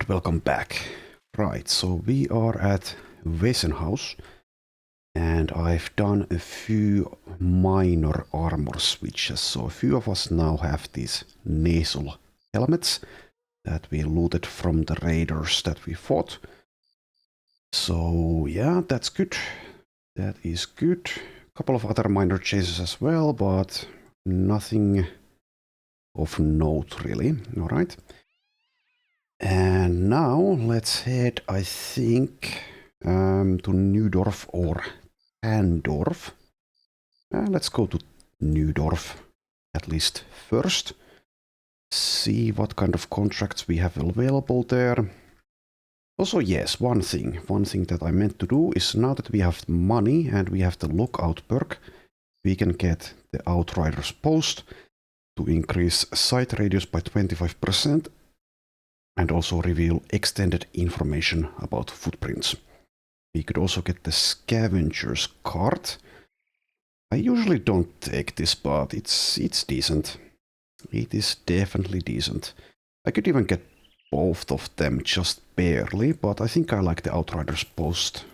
welcome back. Right, so we are at Wesenhaus, and I've done a few minor armor switches. So a few of us now have these nasal helmets that we looted from the raiders that we fought. So yeah, that's good. That is good. A couple of other minor changes as well, but nothing of note really. All right. And now let's head, I think, to Neudorf or Andorf. Let's go to Neudorf, at least first. See what kind of contracts we have available there. Also, yes, one thing that I meant to do is now that we have money and we have the lookout perk, we can get the Outrider's Post to increase sight radius by 25%. And also reveal extended information about footprints. We could also get the Scavenger's Card. I usually don't take this, but it's decent. It is definitely decent. I could even get both of them just barely, but I think I like the Outrider's Post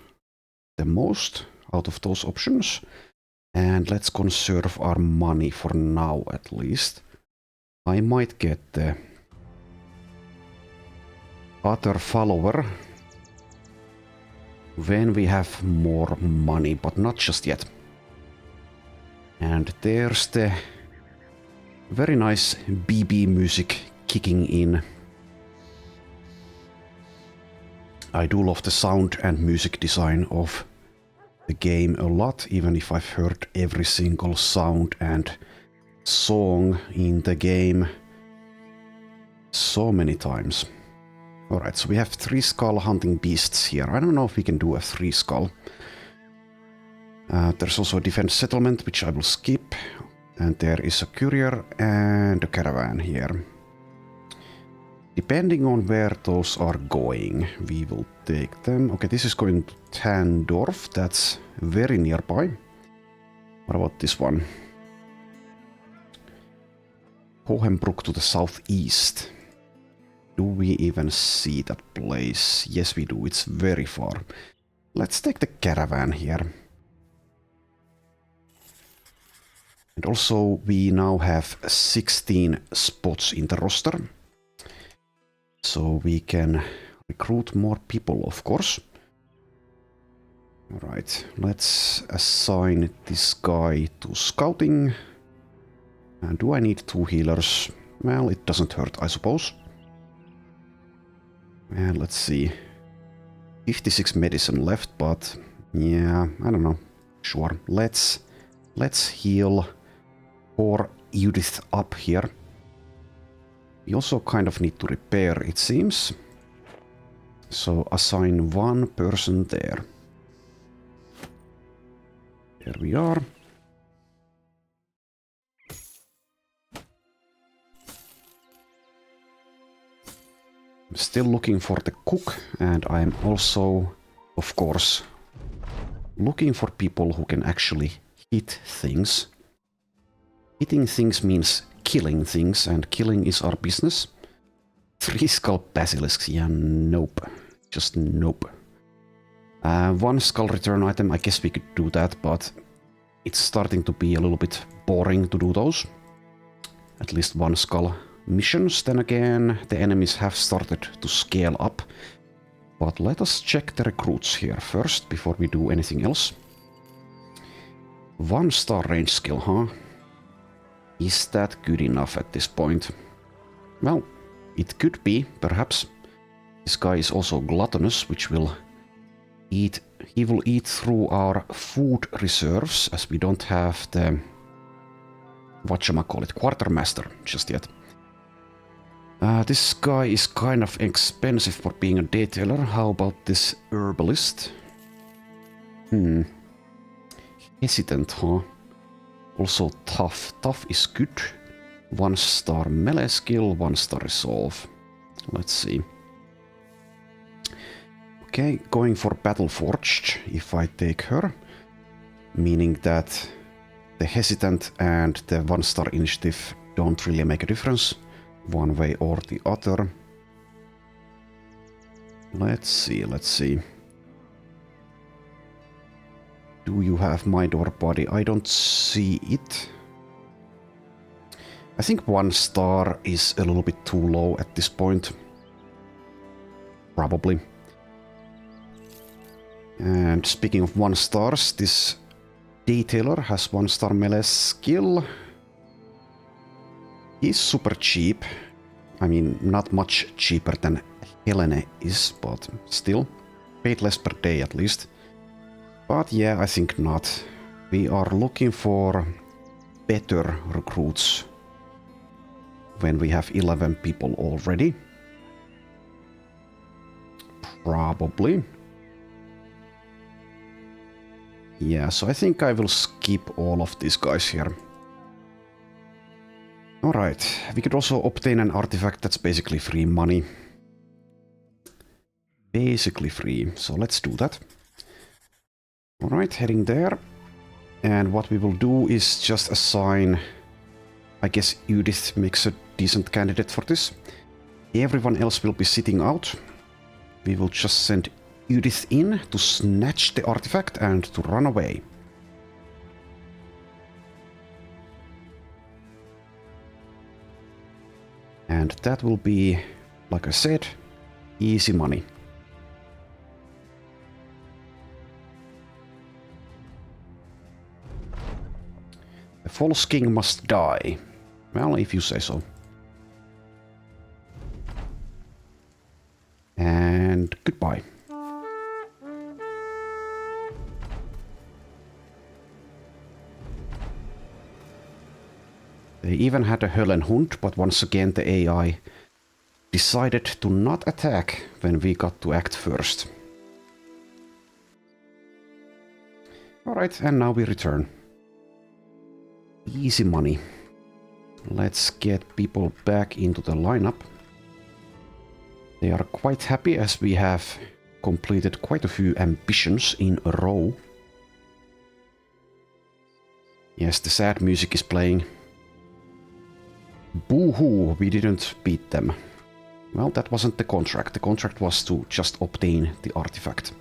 the most out of those options. And let's conserve our money for now at least. I might get the other follower when we have more money, but not just yet. And there's the very nice BB music kicking in. I do love the sound and music design of the game a lot, even if I've heard every single sound and song in the game so many times. Alright, so we have 3 skull hunting beasts here. I don't know if we can do a 3 skull. There's also a defense settlement, which I will skip. And there is a courier and a caravan here. Depending on where those are going, we will take them. Okay, this is going to Tandorf. That's very nearby. What about this one? Hohenbruck to the southeast. Do we even see that place? Yes, we do. It's very far. Let's take the caravan here. And also, we now have 16 spots in the roster. So we can recruit more people, of course. Alright, let's assign this guy to scouting. And do I need 2 healers? Well, it doesn't hurt, I suppose. And let's see, 56 medicine left, but yeah, I don't know. Sure, let's heal poor Judith up here. We also kind of need to repair, it seems. So assign 1 person there. There we are. I'm still looking for the cook, and I'm also, of course, looking for people who can actually hit things. Hitting things means killing things, and killing is our business. 3 skull basilisks, yeah, nope. Just nope. 1 skull return item, I guess we could do that, but it's starting to be a little bit boring to do those. At least 1 skull missions. Then again, the enemies have started to scale up. But let us check the recruits here first before we do anything else. 1 star range skill, huh? Is that good enough at this point? Well, it could be, perhaps. This guy is also gluttonous, which will eat. He will eat through our food reserves, as we don't have the whatchamacallit, quartermaster just yet. This guy is kind of expensive for being a detailer. How about this herbalist? Hesitant, huh? Also tough. Tough is good. 1 star melee skill, 1 star resolve. Let's see. Okay, going for Battle Forged, if I take her. Meaning that the hesitant and the 1 star initiative don't really make a difference one way or the other. Let's see, let's see. Do you have mind or body? I don't see it. I think 1 star is a little bit too low at this point. Probably. And speaking of 1 stars, this Detailer has 1 star melee skill. He's super cheap. I mean, not much cheaper than Helene is, but still. Paid less per day at least. But yeah, I think not. We are looking for better recruits when we have 11 people already. Probably. Yeah, so I think I will skip all of these guys here. Alright, we could also obtain an artifact that's basically free money. Basically free, so let's do that. Alright, heading there. And what we will do is just assign... I guess Judith makes a decent candidate for this. Everyone else will be sitting out. We will just send Judith in to snatch the artifact and to run away. And that will be, like I said, easy money. The false king must die. Well, if you say so. And goodbye. They even had a Höllenhund, but once again the AI decided to not attack when we got to act first. Alright, and now we return. Easy money. Let's get people back into the lineup. They are quite happy as we have completed quite a few ambitions in a row. Yes, the sad music is playing. Boo-hoo, we didn't beat them. Well, that wasn't the contract. The contract was to just obtain the artifact.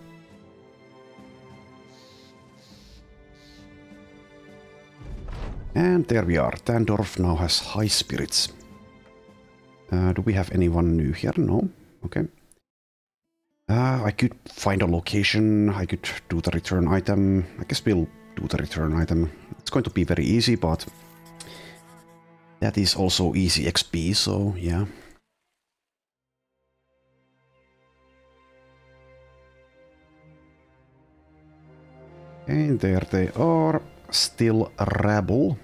And there we are. Tandorf now has high spirits. Do we have anyone new here? No? Okay. I could find a location. I could do the return item. I guess we'll do the return item. It's going to be very easy, but that is also easy XP, so yeah. And there they are. Still rabble.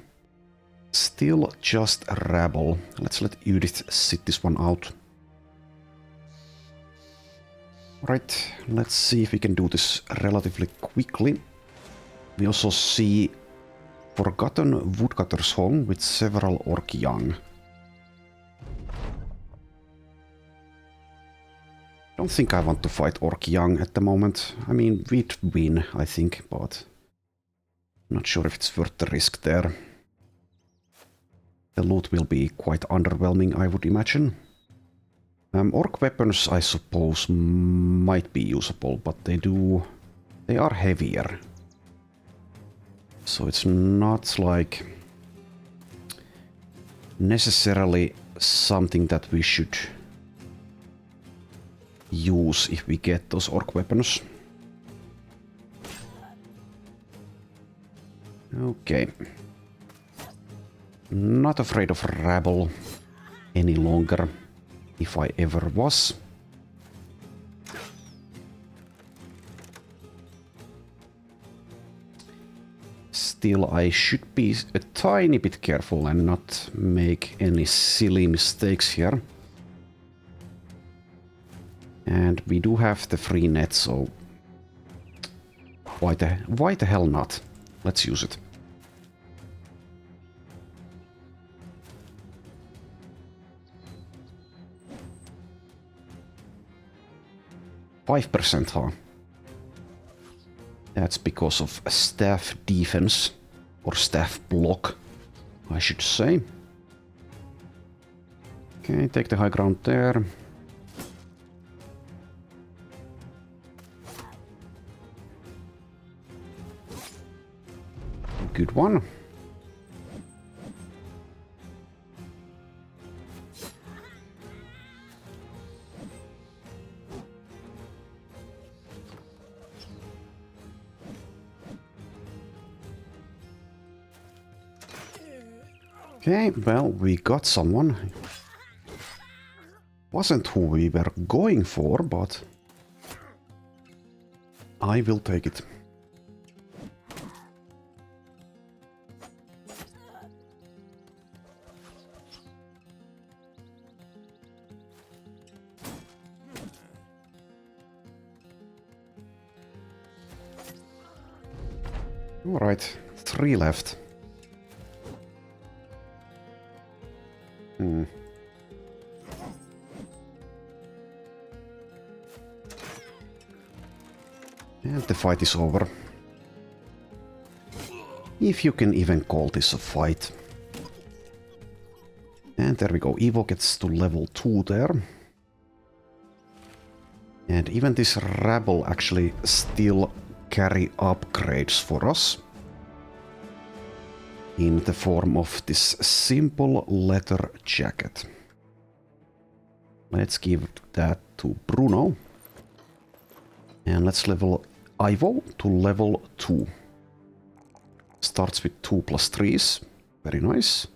Still just rabble. Let's let Judith sit this one out. Right, let's see if we can do this relatively quickly. We also see Forgotten Woodcutter's Home with several orc young. Don't think I want to fight orc young at the moment. I mean, we'd win, I think, but not sure if it's worth the risk there. The loot will be quite underwhelming, I would imagine. Orc weapons, I suppose, might be usable, but they are heavier. So it's not like necessarily something that we should use if we get those orc weapons. Okay. Not afraid of rabble any longer, if I ever was. Still, I should be a tiny bit careful and not make any silly mistakes here. And we do have the free net, so why the hell not? Let's use it. %, huh? That's because of staff defense, or staff block, I should say. Okay, take the high ground there. good one. Okay, well, we got someone. Wasn't who we were going for, but I will take it. All right, 3 left. And the fight is over. If you can even call this a fight. And there we go, Evo gets to level 2 there. And even this rabble actually still carry upgrades for us. In the form of this simple leather jacket. Let's give that to Bruno. And let's level Ivo to level 2. Starts with 2 plus 3s. Very nice.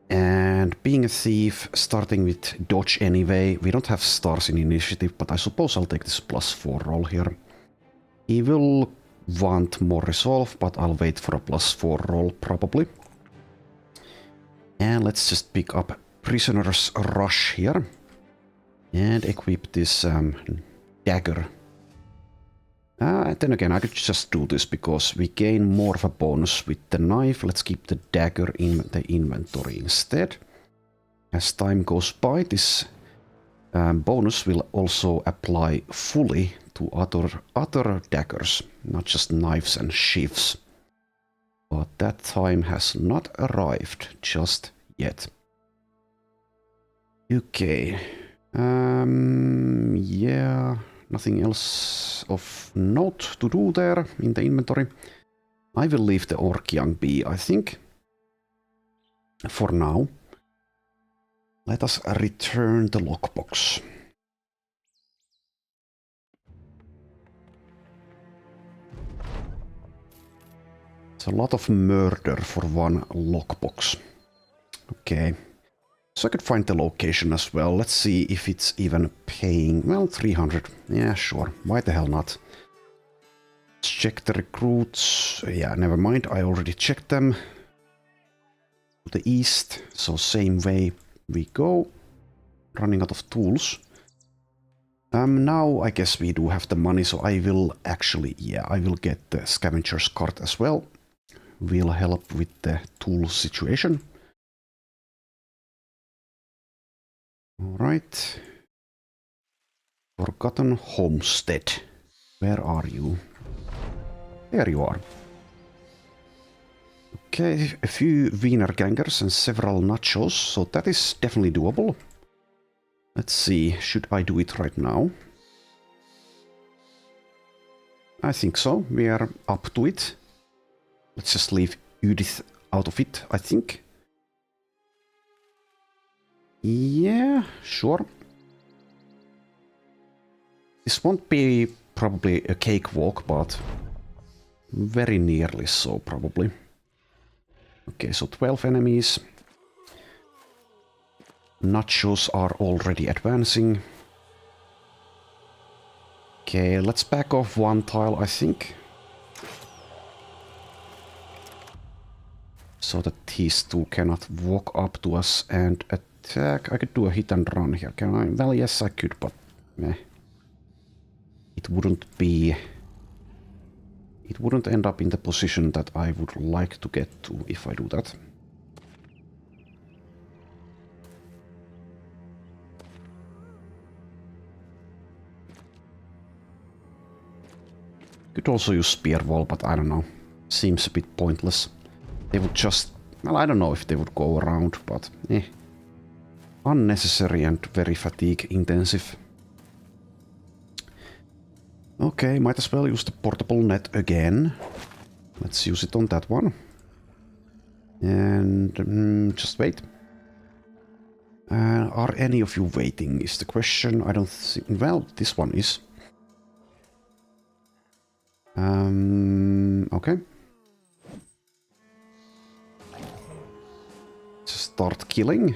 And being a thief, starting with dodge anyway. We don't have stars in initiative, but I suppose I'll take this plus 4 roll here. He will want more resolve, but I'll wait for a plus 4 roll probably. And let's just pick up Prisoner's Rush here. And equip this dagger. Then again, I could just do this because we gain more of a bonus with the knife. Let's keep the dagger in the inventory instead. As time goes by, this bonus will also apply fully to other daggers, not just knives and sheaths. But that time has not arrived just yet. Okay. Yeah, nothing else of note to do there in the inventory. I will leave the Orc Young be, I think. For now. Let us return the lockbox. It's a lot of murder for one lockbox. Okay. So I could find the location as well. Let's see if it's even paying. Well, 300. Yeah, sure. Why the hell not? Let's check the recruits. Yeah, never mind. I already checked them. To the east. So same way we go. Running out of tools. Now I guess we do have the money. So I will actually, yeah, I will get the scavenger's cart as well. Will help with the tool situation. Alright. Forgotten Homestead. Where are you? There you are. Okay, a few Wiener Gangers and several nachos, so that is definitely doable. Let's see, should I do it right now? I think so, we are up to it. Let's just leave Judith out of it, I think. Yeah, sure. This won't be probably a cakewalk, but very nearly so, probably. Okay, so 12 enemies. Nachos are already advancing. Okay, let's back off one tile, I think. So that these two cannot walk up to us and attack. I could do a hit and run here, can I? Well, yes, I could, but meh. It wouldn't be... It wouldn't end up in the position that I would like to get to if I do that. Could also use spear wall, but I don't know. Seems a bit pointless. They would just... Well, I don't know if they would go around, but eh. Unnecessary and very fatigue intensive. Okay, might as well use the portable net again. Let's use it on that one. And just wait. Are any of you waiting is the question. I don't think... Well, this one is. Okay. Start killing.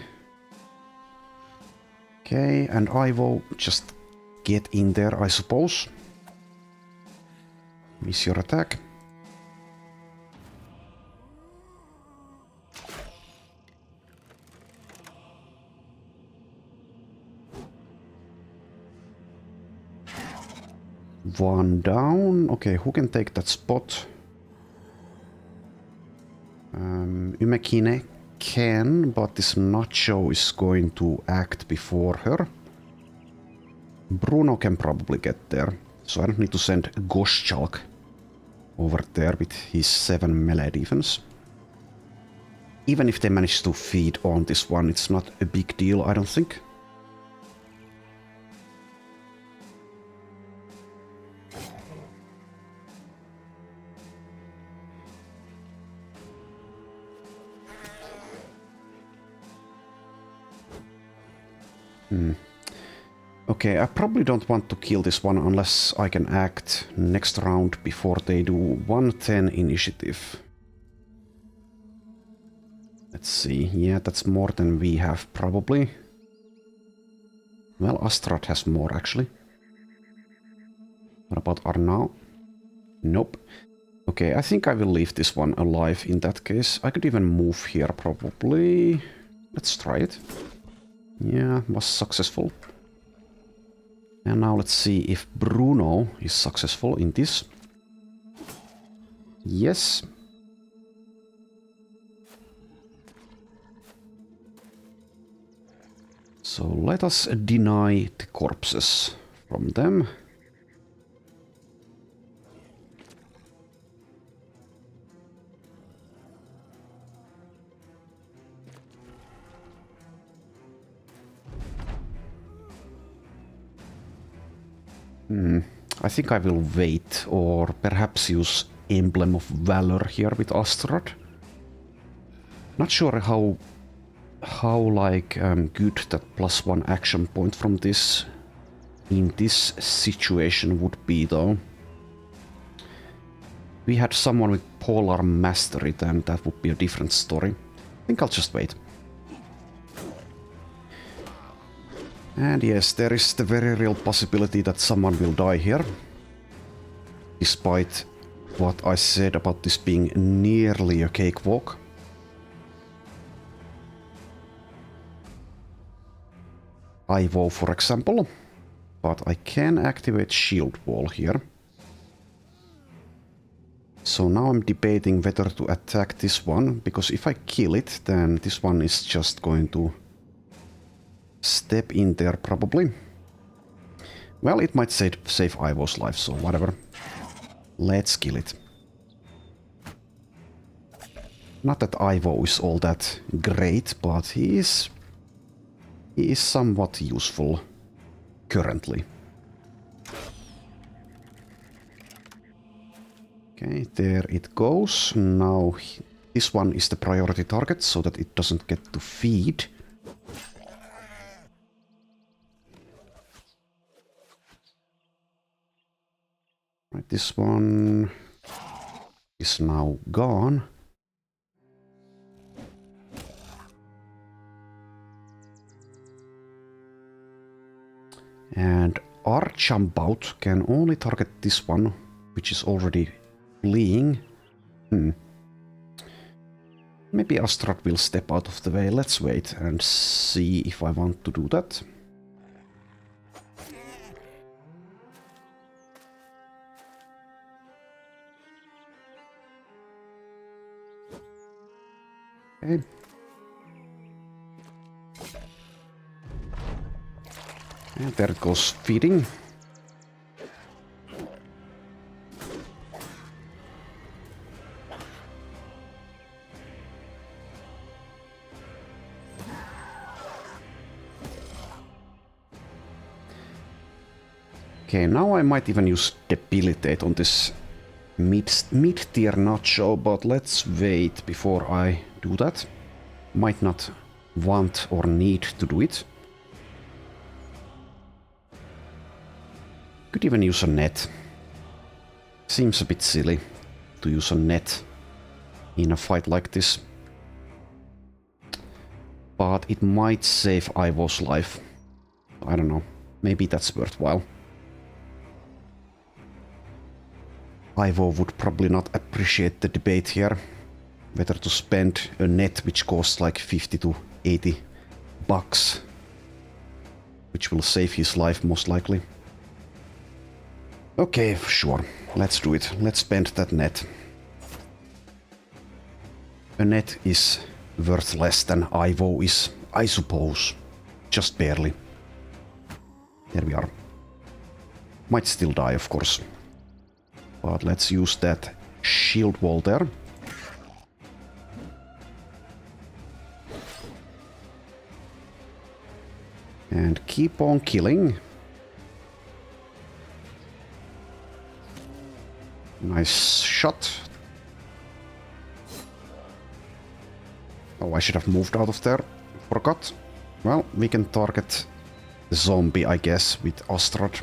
Okay, and I will just get in there, I suppose. Miss your attack. One down. Okay, who can take that spot? Umekine can, but this Nacho is going to act before her. Bruno can probably get there, so I don't need to send Goschalk over there with his 7 melee defense. Even if they manage to feed on this one, it's not a big deal, I don't think. Okay, I probably don't want to kill this one unless I can act next round before they do 110 initiative. Let's see, yeah, that's more than we have probably. Well, Astrad has more actually. What about Arnau? Nope. Okay, I think I will leave this one alive in that case. I could even move here probably. Let's try it. Yeah, was successful. And now let's see if Bruno is successful in this. Yes. So let us deny the corpses from them. I think I will wait, or perhaps use Emblem of Valor here with Astrad. Not sure how good that +1 action point from this in this situation would be though. We had someone with Polar Mastery, then that would be a different story. I think I'll just wait. And yes, there is the very real possibility that someone will die here. Despite what I said about this being nearly a cakewalk. Ivo, for example. But I can activate Shield Wall here. So now I'm debating whether to attack this one, because if I kill it, then this one is just going to step in there probably. Well, it might save Ivo's life, so whatever. Let's kill it. Not that Ivo is all that great, but he is somewhat useful currently. Okay, there it goes. Now this one is the priority target so that it doesn't get to feed. Right, this one is now gone. And our jump out can only target this one, which is already fleeing. Maybe Astrad will step out of the way. Let's wait and see if I want to do that. Okay. And there it goes, feeding. Okay, now I might even use Debilitate on this mid-tier nacho, but let's wait before I do that. Might not want or need to do it. Could even use a net. Seems a bit silly to use a net in a fight like this. But it might save Ivo's life. I don't know. Maybe that's worthwhile. Ivo would probably not appreciate the debate here. Whether to spend a net which costs like 50 to 80 bucks. Which will save his life most likely. Okay, sure. Let's do it. Let's spend that net. A net is worth less than Ivo is, I suppose. Just barely. There we are. Might still die, of course. But let's use that shield wall there. And keep on killing. Nice shot. Oh, I should have moved out of there. Forgot. Well, we can target the zombie, I guess, with Astrad.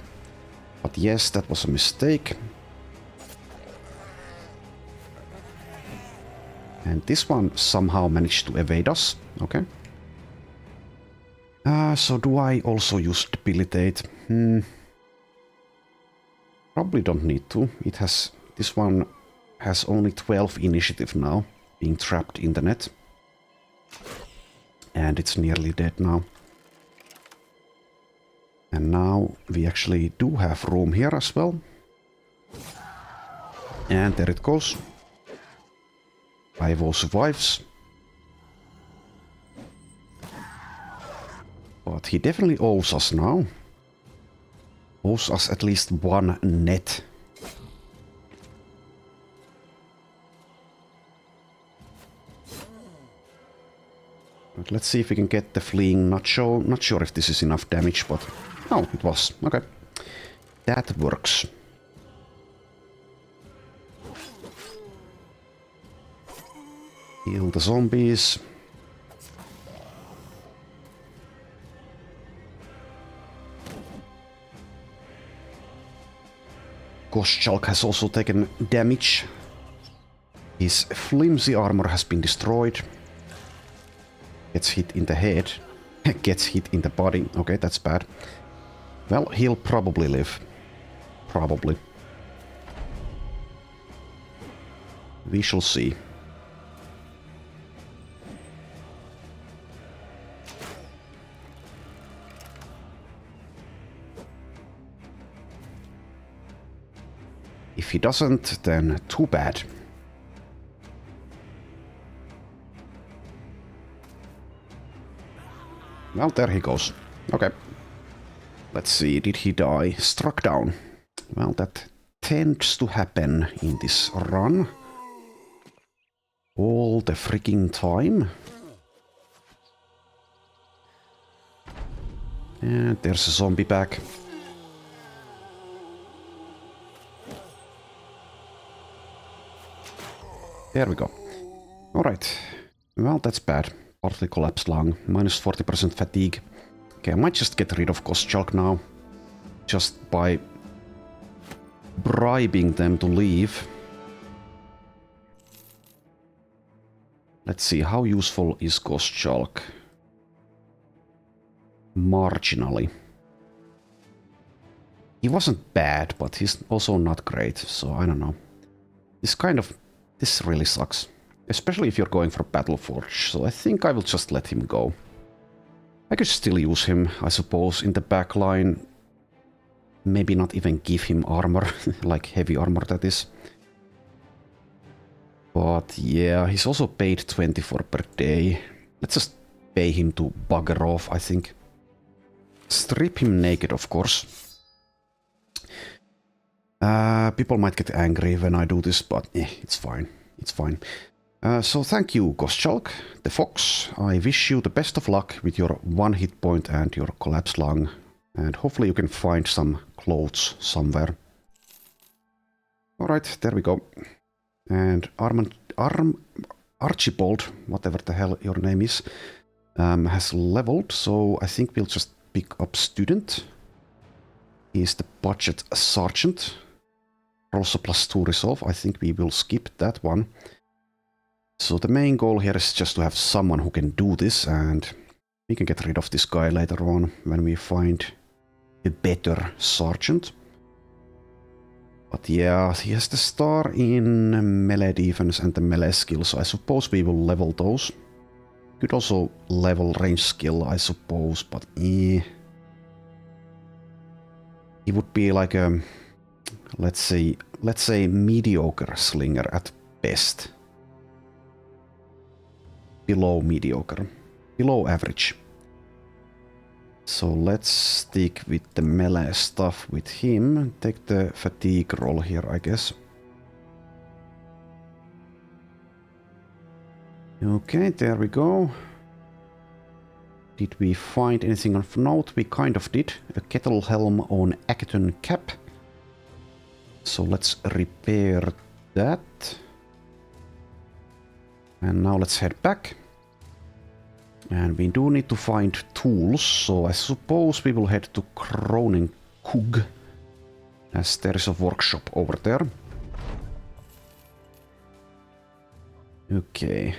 But yes, that was a mistake. And this one somehow managed to evade us. Okay. So do I also use debilitate? Probably don't need to. It has... This one has only 12 initiative now, being trapped in the net. And it's nearly dead now. And now we actually do have room here as well. And there it goes. Ivo survives. But he definitely owes us now. Owes us at least one net. But let's see if we can get the fleeing nacho. Not sure if this is enough damage, but... Oh, it was. Okay. That works. Heal the zombies. Goschalk has also taken damage. His flimsy armor has been destroyed. Gets hit in the head. Gets hit in the body. Okay, that's bad. Well, he'll probably live. Probably. We shall see. If he doesn't, then too bad. Well, there he goes. Okay. Let's see, did he die? Struck down. Well, that tends to happen in this run. All the freaking time. And there's a zombie back. There we go. Alright. Well, that's bad. Partly collapsed lung. Minus 40% fatigue. Okay, I might just get rid of Goschalk now. Just by bribing them to leave. Let's see, how useful is Goschalk? Marginally. He wasn't bad, but he's also not great, so I don't know. This really sucks. Especially if you're going for Battleforge, so I think I will just let him go. I could still use him, I suppose, in the back line. Maybe not even give him armor, like heavy armor that is. But yeah, he's also paid 24 per day. Let's just pay him to bugger off, I think. Strip him naked, of course. People might get angry when I do this, but it's fine. It's fine. So thank you, Goschalk, the Fox. I wish you the best of luck with your 1 hit point and your collapsed lung. And hopefully you can find some clothes somewhere. Alright, there we go. And Archibald, whatever the hell your name is, has leveled, so I think we'll just pick up Student. He's the budget sergeant. Also +2 resolve. I think we will skip that one. So the main goal here is just to have someone who can do this, and we can get rid of this guy later on when we find a better sergeant. But yeah, he has the star in melee defense and the melee skill, so I suppose we will level those. Could also level range skill, I suppose, but he would be like a, let's say mediocre slinger at best. Below mediocre. Below average. So let's stick with the melee stuff with him. Take the fatigue roll here, I guess. Okay, there we go. Did we find anything of note? We kind of did. A kettle helm on Acton cap. So let's repair that. And now let's head back. And we do need to find tools, so I suppose we will head to Kroning Kug, as there is a workshop over there. Okay.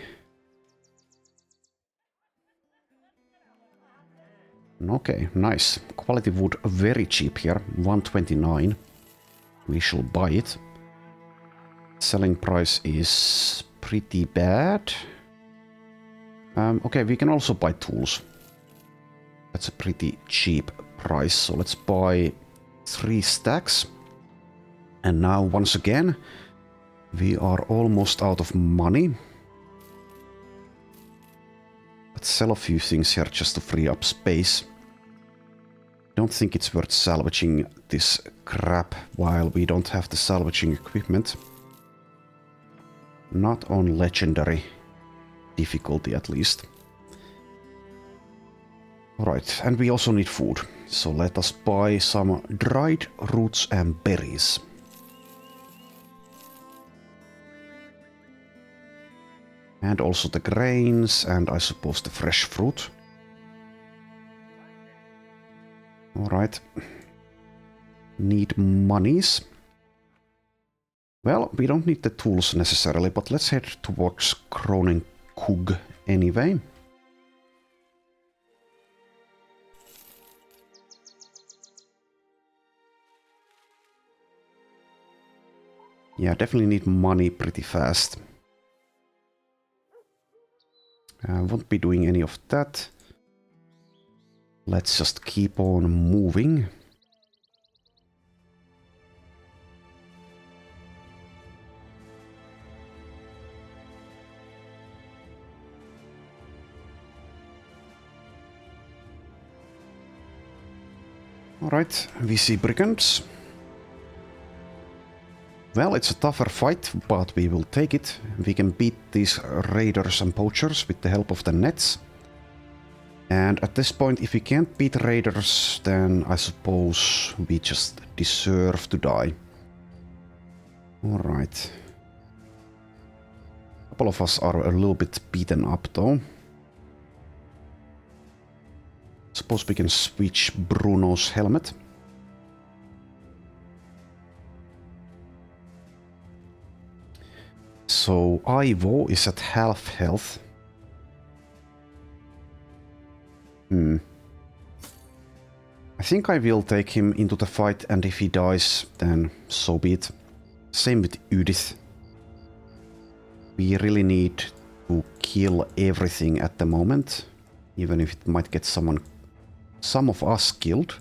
Okay, nice. Quality wood very cheap here, 129. We shall buy it. Selling price is pretty bad. Okay, we can also buy tools. That's a pretty cheap price, so let's buy 3 stacks. And now, once again, we are almost out of money. Let's sell a few things here just to free up space. Don't think it's worth salvaging this crap while we don't have the salvaging equipment. Not on legendary difficulty, at least. Alright, and we also need food. So let us buy some dried roots and berries. And also the grains, and I suppose the fresh fruit. Alright. Need monies. Well, we don't need the tools necessarily, but let's head towards Kroning Kug anyway. Yeah, definitely need money pretty fast. Won't be doing any of that. Let's just keep on moving. Alright, we see brigands. Well, it's a tougher fight, but we will take it. We can beat these raiders and poachers with the help of the nets. And at this point, if we can't beat raiders, then I suppose we just deserve to die. Alright. A couple of us are a little bit beaten up though. Suppose we can switch Bruno's helmet. So Ivo is at half health. I think I will take him into the fight, and if he dies, then so be it. Same with Judith. We really need to kill everything at the moment, even if it might get some of us killed.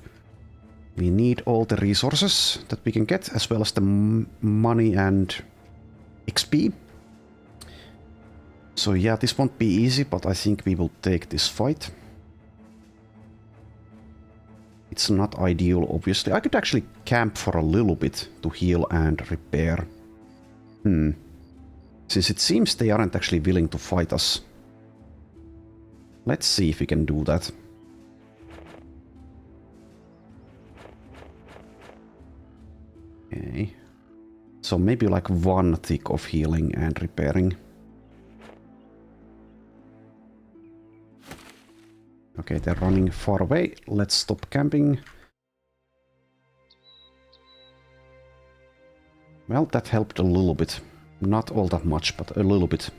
We need all the resources that we can get, as well as the money and XP. So yeah, this won't be easy, but I think we will take this fight. It's not ideal, obviously. I could actually camp for a little bit to heal and repair. Since it seems they aren't actually willing to fight us. Let's see if we can do that. Okay. So maybe like 1 tick of healing and repairing. Okay, they're running far away. Let's stop camping. Well, that helped a little bit. Not all that much, but a little bit.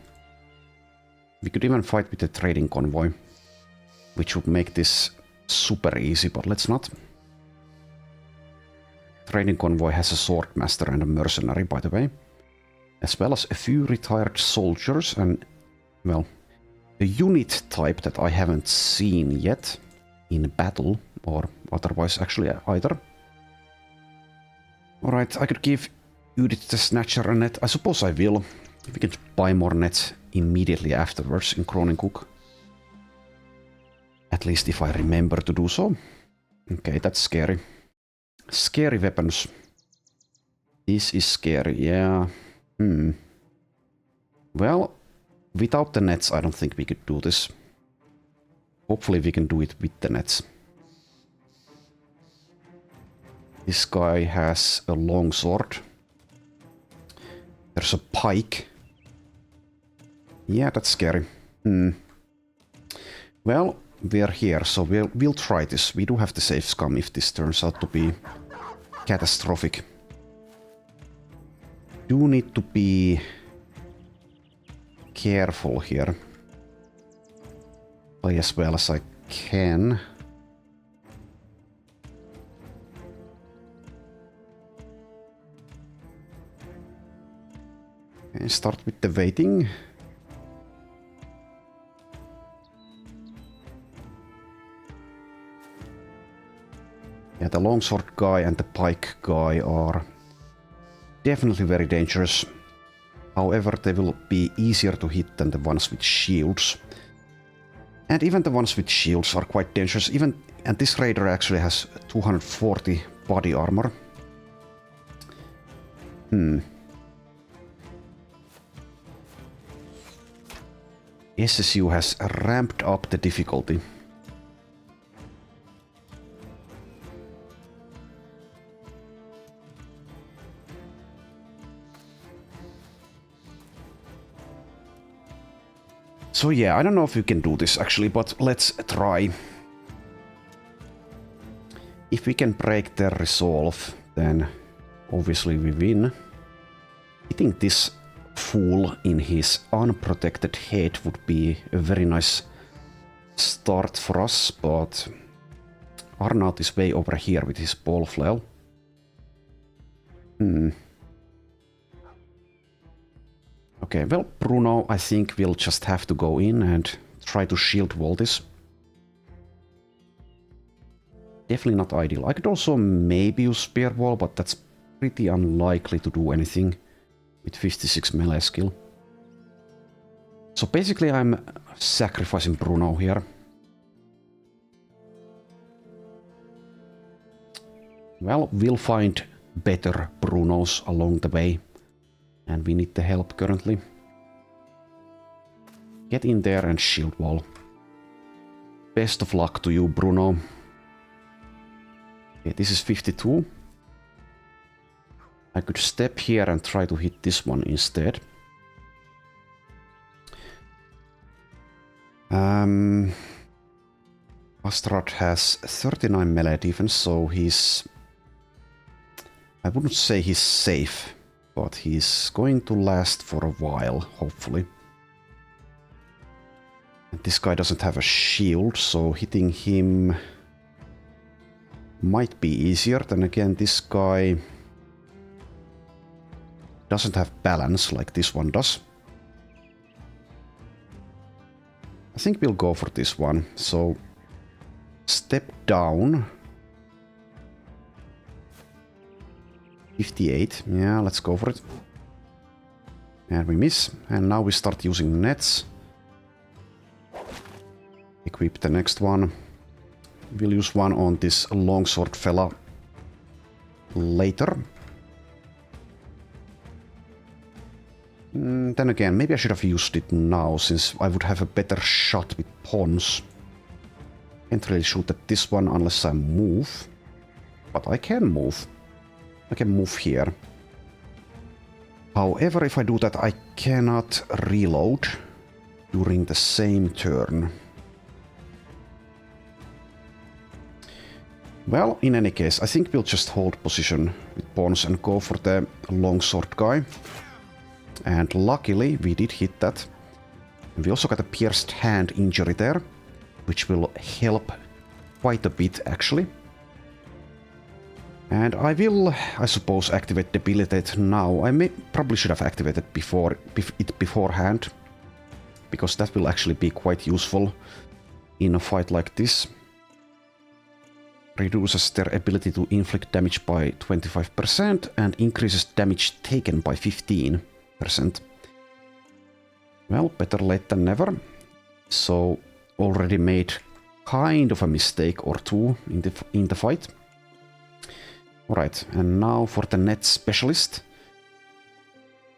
We could even fight with the trading convoy, which would make this super easy, but let's not. Trading convoy has a sword master and a mercenary, by the way, as well as a few retired soldiers and, well, a unit type that I haven't seen yet in battle, or otherwise actually either. Alright, I could give Judith the Snatcher a net. I suppose I will. We can buy more nets immediately afterwards in Kronenkook. At least if I remember to do so. Okay, that's scary. Scary weapons. This is scary, yeah. Well, without the nets, I don't think we could do this. Hopefully we can do it with the nets. This guy has a long sword. There's a pike. Yeah, that's scary. Well, we're here, so we'll try this. We do have to save Scum if this turns out to be catastrophic. Do need to be careful here. Play as well as I can. Okay, start with the waiting. Yeah, the longsword guy and the pike guy are definitely very dangerous. However, they will be easier to hit than the ones with shields. And even the ones with shields are quite dangerous. And this raider actually has 240 body armor. SSU has ramped up the difficulty. So yeah, I don't know if we can do this actually, but let's try. If we can break their resolve, then obviously we win. Hitting this fool in his unprotected head would be a very nice start for us, but Arnaut is way over here with his ball flail. Okay, well, Bruno, I think we'll just have to go in and try to shield wall this. Definitely not ideal. I could also maybe use spear wall, but that's pretty unlikely to do anything with 56 melee skill. So basically I'm sacrificing Bruno here. Well, we'll find better Brunos along the way. And we need the help currently. Get in there and shield wall. Best of luck to you, Bruno. Okay, this is 52. I could step here and try to hit this one instead. Astrad has 39 melee defense, so he's... I wouldn't say he's safe. But he's going to last for a while, hopefully. And this guy doesn't have a shield, so hitting him might be easier. Then again, this guy doesn't have balance like this one does. I think we'll go for this one. So, step down. 58, yeah, let's go for it. And we miss, and now we start using nets. Equip the next one. We'll use one on this longsword fella later. Then again, maybe I should have used it now, since I would have a better shot with pawns. Can't really shoot at this one unless I move. But I can move. I can move here. However, if I do that, I cannot reload during the same turn. Well, in any case, I think we'll just hold position with pawns and go for the longsword guy. And luckily, we did hit that. And we also got a pierced hand injury there, which will help quite a bit, actually. And I will, I suppose, activate Debilitate now. I probably should have activated it beforehand, because that will actually be quite useful in a fight like this. Reduces their ability to inflict damage by 25% and increases damage taken by 15%. Well, better late than never. So, already made kind of a mistake or two in the fight. Alright, and now for the net specialist.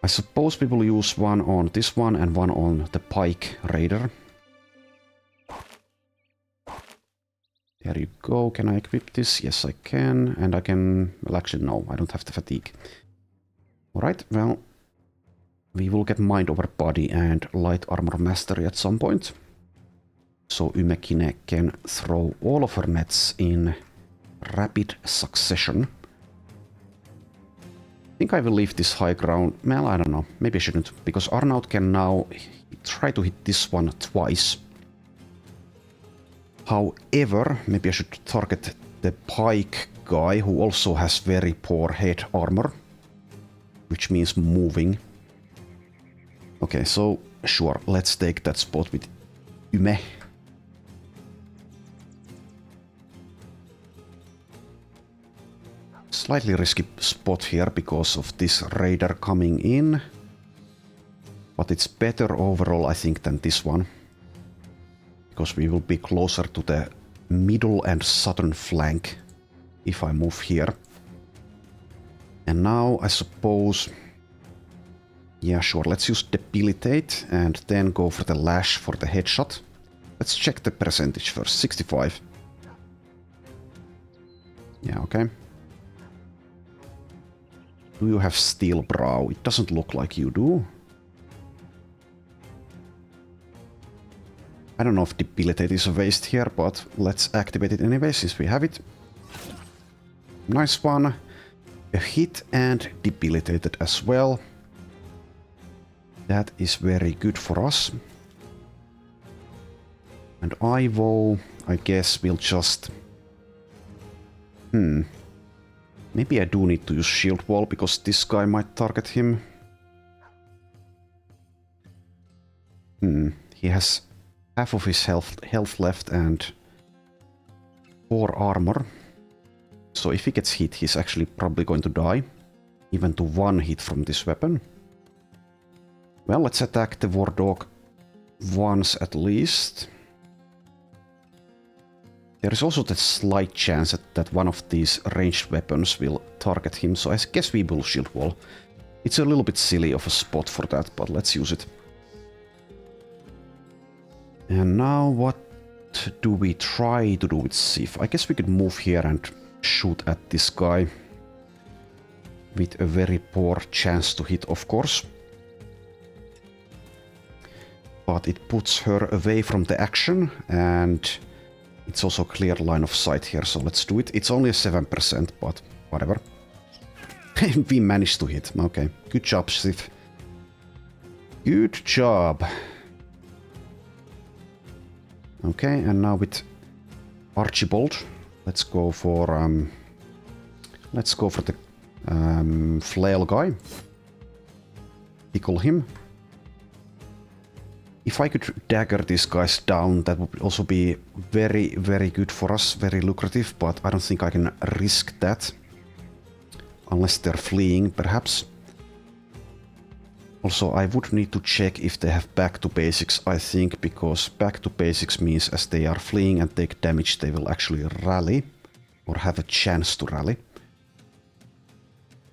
I suppose we will use one on this one and one on the pike raider. There you go. Can I equip this? Yes, I can. And I can... Well, actually, no. I don't have the fatigue. Alright, well... We will get Mind over Body and Light Armor Mastery at some point. So Ymekine can throw all of her nets in rapid succession. I think I will leave this high ground. Well, I don't know. Maybe I shouldn't. Because Arnaud can now try to hit this one twice. However, maybe I should target the pike guy, who also has very poor head armor, which means moving. Okay, so sure, let's take that spot with Yme. Slightly risky spot here because of this raider coming in, but it's better overall, I think, than this one. Because we will be closer to the middle and southern flank if I move here. And now I suppose... Yeah, sure, let's use Debilitate and then go for the Lash for the headshot. Let's check the percentage first, 65. Yeah, okay. Do you have Steel Brow? It doesn't look like you do. I don't know if Debilitate is a waste here, but let's activate it anyway, since we have it. Nice one. A hit and Debilitated as well. That is very good for us. And Ivo, I guess, will just... Maybe I do need to use Shield Wall, because this guy might target him. He has half of his health left and 4 armor. So if he gets hit, he's actually probably going to die. Even to 1 hit from this weapon. Well, let's attack the War Dog once at least. There is also the slight chance that one of these ranged weapons will target him, so I guess we will Shield Wall. It's a little bit silly of a spot for that, but let's use it. And now what do we try to do with Sif? I guess we could move here and shoot at this guy. With a very poor chance to hit, of course. But it puts her away from the action, and it's also a clear line of sight here, so let's do it. It's only a 7%, but whatever. We managed to hit. Okay, good job, Sif. Good job. Okay, and now with Archibald, let's go for the flail guy. Pickle him. If I could dagger these guys down, that would also be very, very good for us, very lucrative, but I don't think I can risk that. Unless they're fleeing, perhaps. Also, I would need to check if they have back to basics, I think, because back to basics means as they are fleeing and take damage, they will actually rally, or have a chance to rally.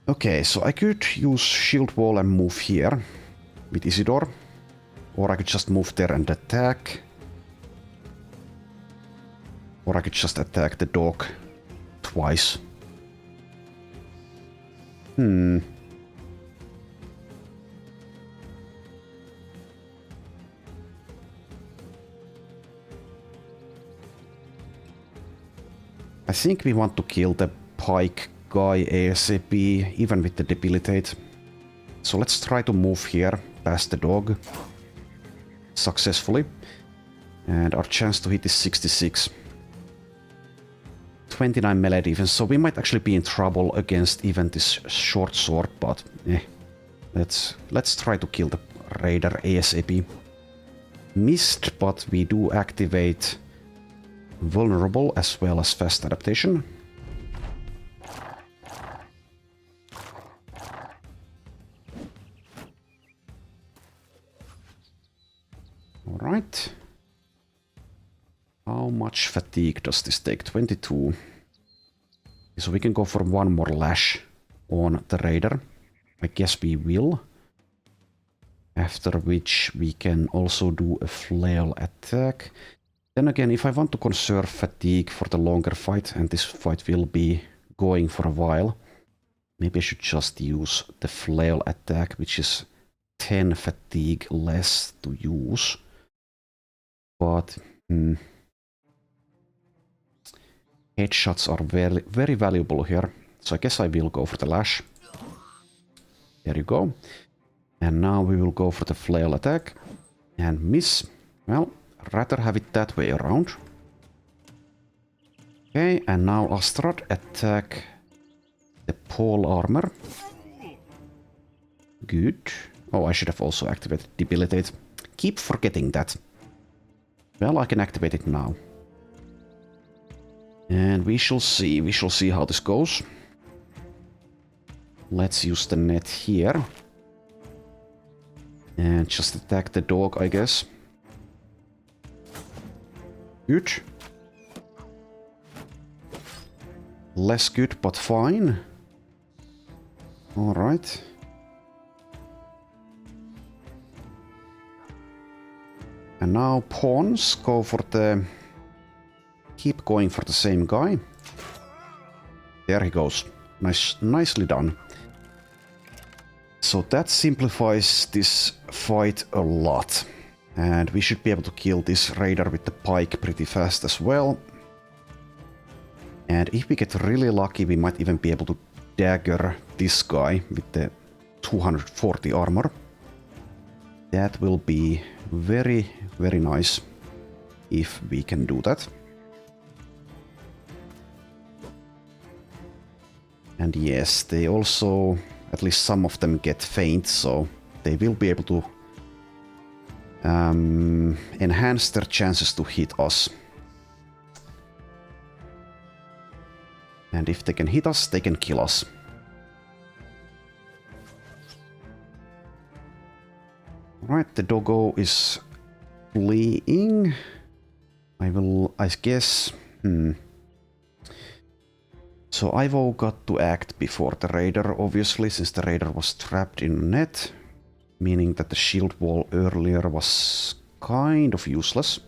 Okay, so I could use Shield Wall and move here with Isidore. Or I could just move there and attack. Or I could just attack the dog twice. I think we want to kill the pike guy ASAP, even with the debilitate. So let's try to move here past the dog successfully. And our chance to hit is 66. 29 melee defense, so we might actually be in trouble against even this short sword, but let's try to kill the raider ASAP. Missed, but we do activate vulnerable as well as fast adaptation. Alright. How much fatigue does this take? 22. So we can go for one more lash on the raider. I guess we will. After which we can also do a flail attack. Then again, if I want to conserve fatigue for the longer fight, and this fight will be going for a while, maybe I should just use the flail attack, which is 10 fatigue less to use. But headshots are very, very valuable here. So I guess I will go for the lash. There you go. And now we will go for the flail attack. And miss. Well, rather have it that way around. Okay, and now Astrad attack the pole armor. Good. Oh, I should have also activated debilitate. Keep forgetting that. Well, I can activate it now. And we shall see how this goes. Let's use the net here. And just attack the dog, I guess. Good. Less good, but fine. Alright. And now pawns go for the... Keep going for the same guy. There he goes. Nicely done. So that simplifies this fight a lot. And we should be able to kill this raider with the pike pretty fast as well. And if we get really lucky, we might even be able to dagger this guy with the 240 armor. That will be very, very nice if we can do that. And yes, they also, at least some of them get faint, so they will be able to enhance their chances to hit us. And if they can hit us, they can kill us. Alright, the doggo is fleeing. I guess... So Ivo got to act before the raider, obviously, since the raider was trapped in a net. Meaning that the shield wall earlier was kind of useless.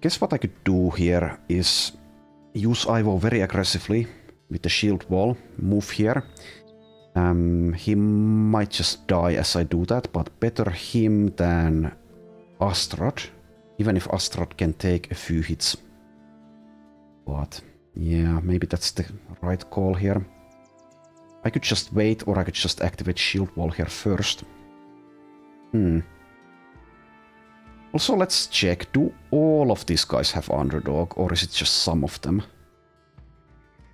Guess what I could do here is use Ivo very aggressively with the shield wall. Move here. He might just die as I do that, but better him than Astrad. Even if Astrad can take a few hits. But yeah, maybe that's the right call here. I could just wait, or I could just activate shield wall here first. Also, let's check. Do all of these guys have underdog, or is it just some of them?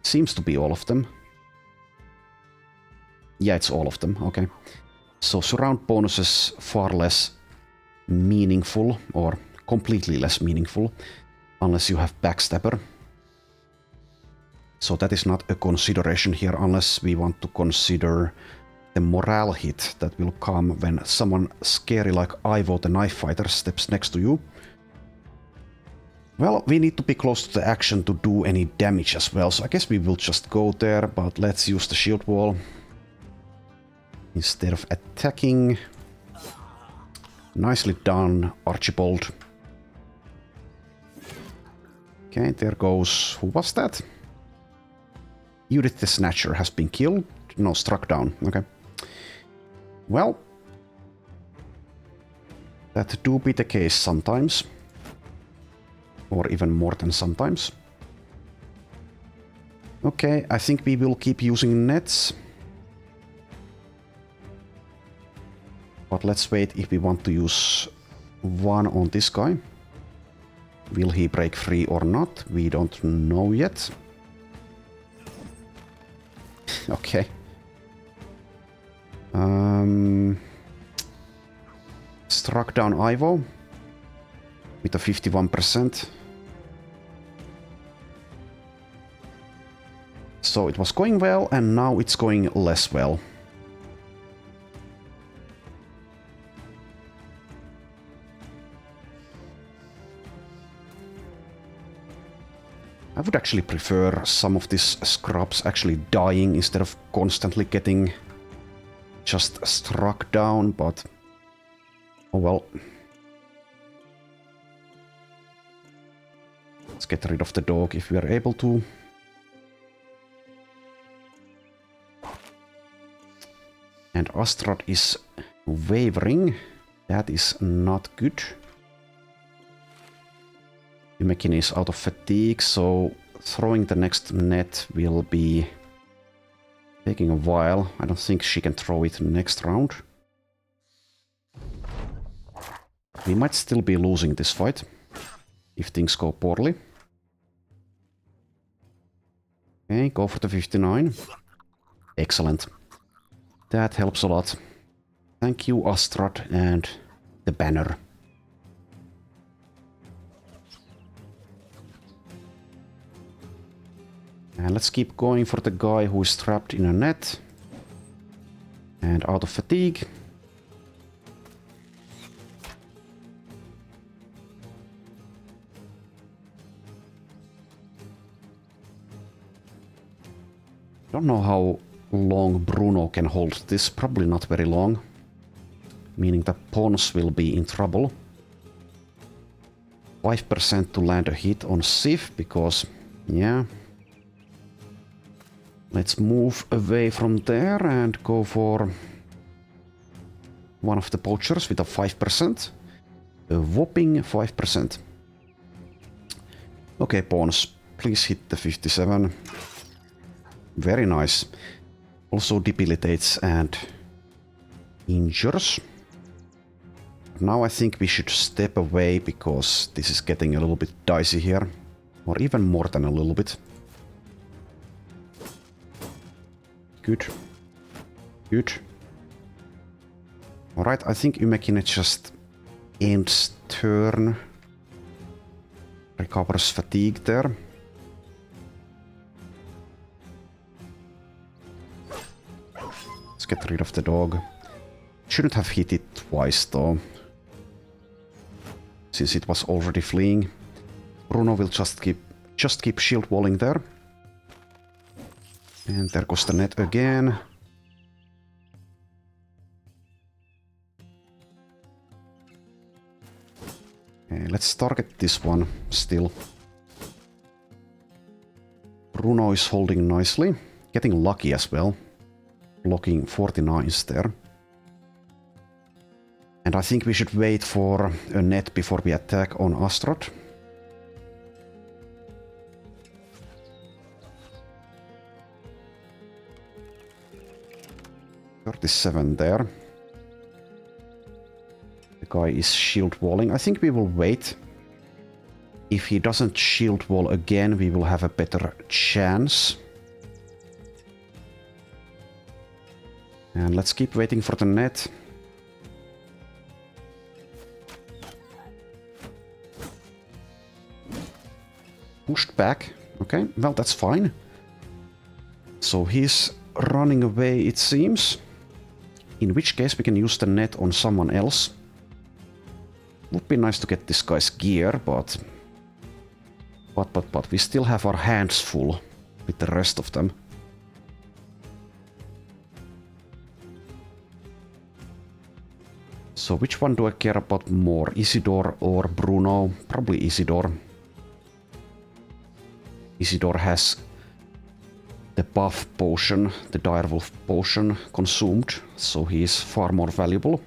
Seems to be all of them. Yeah, it's all of them. Okay. So surround bonuses far less meaningful, or completely less meaningful, unless you have backstabber. So that is not a consideration here, unless we want to consider the morale hit that will come when someone scary like Ivo the knife fighter steps next to you. Well, we need to be close to the action to do any damage as well, so I guess we will just go there, but let's use the shield wall instead of attacking. Nicely done, Archibald. Okay, there goes... Who was that? Judith the Snatcher has been killed. No, struck down. Okay. Well, that do be the case sometimes. Or even more than sometimes. Okay, I think we will keep using nets. But let's wait if we want to use one on this guy. Will he break free or not? We don't know yet. Okay. Struck down Ivo with a 51%. So it was going well, and now it's going less well. I would actually prefer some of these scrubs actually dying instead of constantly getting just struck down, but oh well. Let's get rid of the dog if we are able to. And Astrad is wavering. That is not good. Yumekin is out of fatigue, so throwing the next net will be taking a while. I don't think she can throw it next round. We might still be losing this fight if things go poorly. Okay, go for the 59. Excellent. That helps a lot. Thank you, Astrad and the banner. And let's keep going for the guy who is trapped in a net and out of fatigue. Don't know how long Bruno can hold this, probably not very long. Meaning that pawns will be in trouble. 5% to land a hit on Sif, because, yeah. Let's move away from there and go for one of the poachers with a 5%. A whopping 5%. Okay, pawns, please hit the 57. Very nice. Also debilitates and injures. Now I think we should step away because this is getting a little bit dicey here. Or even more than a little bit. Good. Good. Alright, I think Yumekine just ends turn. Recovers fatigue there. Let's get rid of the dog. Shouldn't have hit it twice though, since it was already fleeing. Bruno will just keep shield walling there. And there goes the net again. Okay, let's target this one still. Bruno is holding nicely, getting lucky as well. Blocking 49s there. And I think we should wait for a net before we attack on Astrad. $37 there. The guy is shield walling. I think we will wait. If he doesn't shield wall again, we will have a better chance. And let's keep waiting for the net. Pushed back. Okay, well, that's fine. So he's running away, it seems. In which case we can use the net on someone else. Would be nice to get this guy's gear, but we still have our hands full with the rest of them. So which one do I care about more, Isidore or Bruno? Probably Isidore. Isidore has the buff potion, the direwolf potion consumed, so he is far more valuable.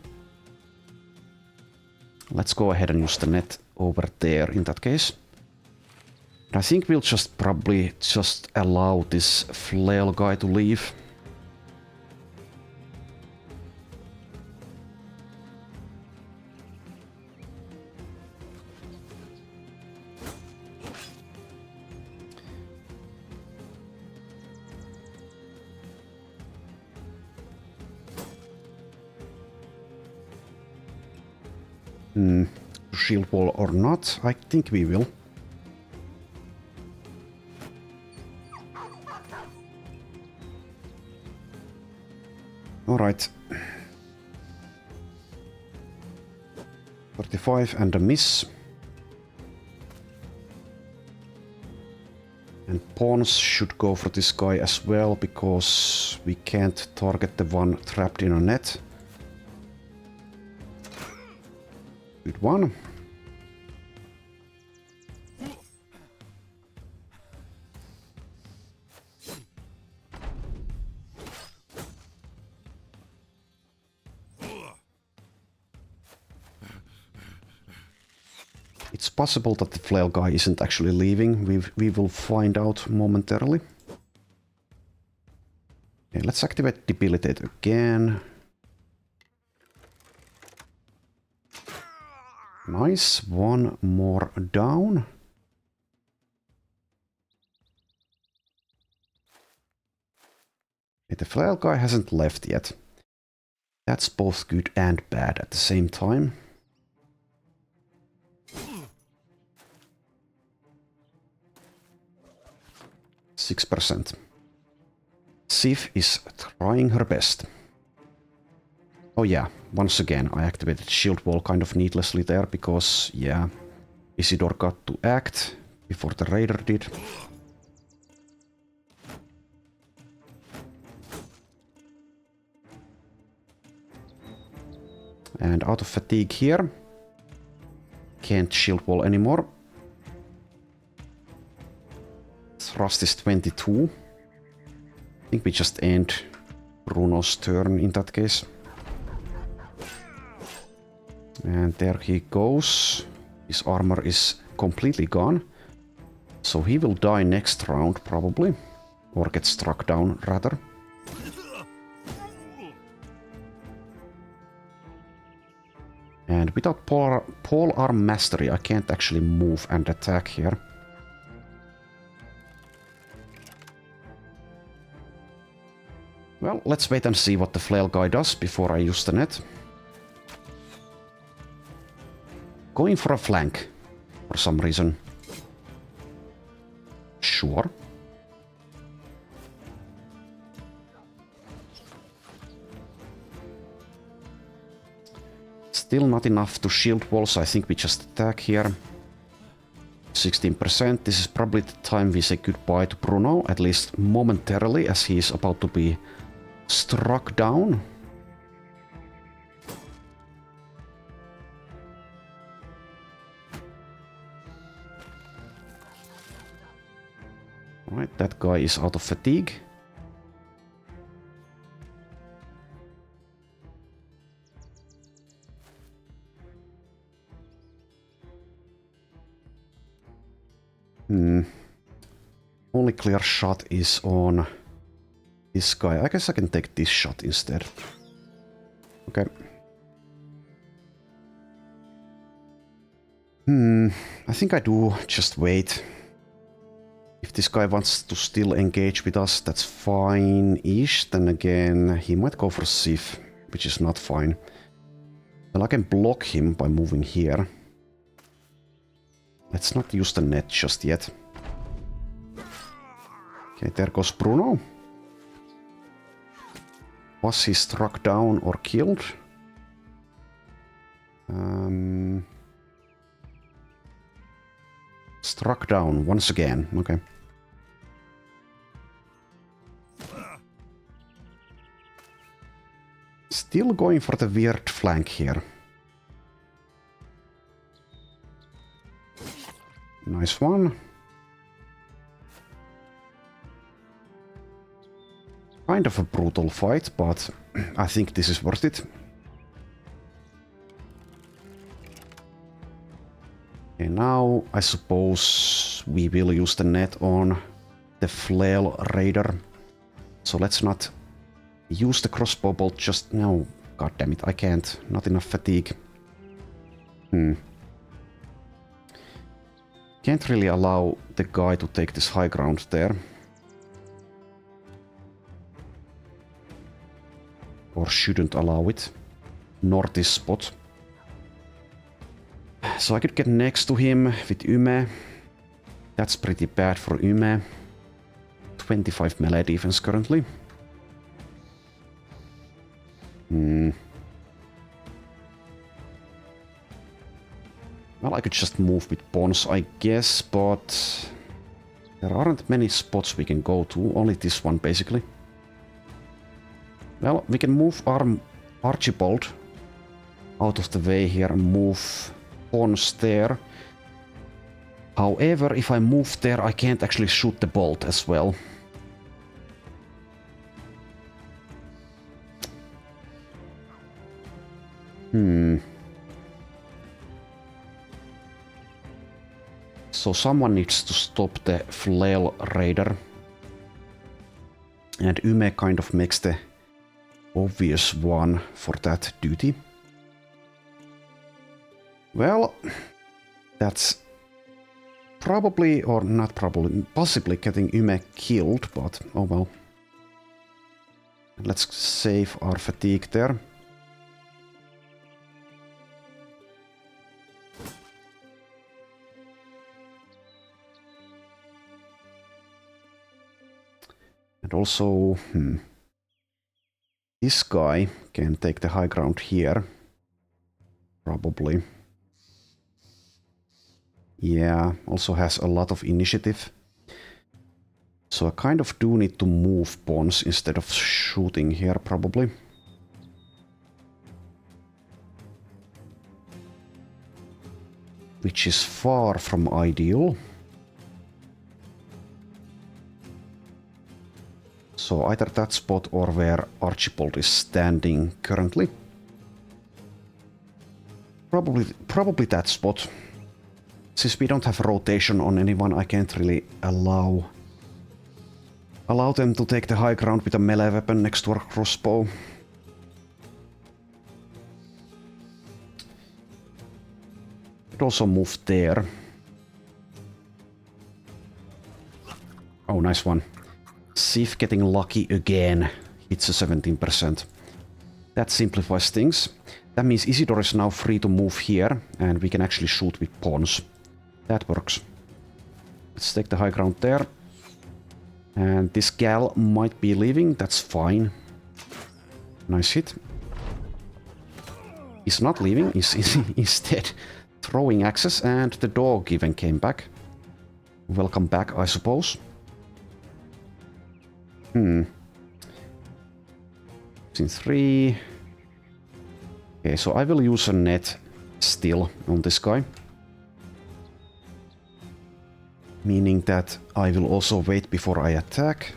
Let's go ahead and use the net over there in that case. I think we'll just probably just allow this flail guy to leave. Shield wall or not? I think we will. Alright. 35 and a miss. And pawns should go for this guy as well, because we can't target the one trapped in a net. Good one. It's possible that the flail guy isn't actually leaving. We will find out momentarily. Okay, let's activate Debilitate again. Nice, one more down. Okay, the flail guy hasn't left yet. That's both good and bad at the same time. %. Sif is trying her best. Oh yeah, once again I activated shield wall kind of needlessly there because, yeah, Isidore got to act before the raider did. And out of fatigue here. Can't shield wall anymore. Thrust is 22. I think we just end Bruno's turn in that case. And there he goes. His armor is completely gone. So he will die next round probably. Or get struck down rather. And without pole arm mastery I can't actually move and attack here. Well, let's wait and see what the flail guy does before I use the net. Going for a flank for some reason. Sure. Still not enough to shield wall, so I think we just attack here. 16%. This is probably the time we say goodbye to Bruno, at least momentarily, as he is about to be struck down. Alright, that guy is out of fatigue. Only clear shot is on this guy. I guess I can take this shot instead. Okay. I think I do just wait. If this guy wants to still engage with us, that's fine-ish. Then again, he might go for Sif, which is not fine. Well, I can block him by moving here. Let's not use the net just yet. Okay, there goes Bruno. Was he struck down or killed? Struck down once again. Okay. Still going for the weird flank here. Nice one. Kind of a brutal fight, but I think this is worth it. Okay, Okay, now I suppose we will use the net on the flail raider. So let's not use the crossbow bolt just... No, god damn it, I can't. Not enough fatigue. Can't really allow the guy to take this high ground there. Or shouldn't allow it. Nor this spot. So I could get next to him with Yme. That's pretty bad for Yme. 25 melee defense currently. Well, I could just move with pawns, I guess, but there aren't many spots we can go to. Only this one, basically. Well, we can move Archibald out of the way here and move pawns there. However, if I move there, I can't actually shoot the bolt as well. So someone needs to stop the flail raider. And Yme kind of makes the obvious one for that duty. Well, that's probably, or not probably, possibly getting Yme killed, but oh well. Let's save our fatigue there. And also, this guy can take the high ground here. Probably. Yeah, also has a lot of initiative. So I kind of do need to move pawns instead of shooting here, probably. Which is far from ideal. So either that spot or where Archibald is standing currently. Probably that spot. Since we don't have rotation on anyone, I can't really allow them to take the high ground with a melee weapon next to our crossbow. Could also move there. Oh, nice one. Sif getting lucky again. Hits a 17%. That simplifies things. That means Isidore is now free to move here, and we can actually shoot with pawns. That works. Let's take the high ground there. And this gal might be leaving, that's fine. Nice hit. He's not leaving, he's instead throwing axes, and the dog even came back. Welcome back, I suppose. It's in 3. Okay, so I will use a net still on this guy. Meaning that I will also wait before I attack.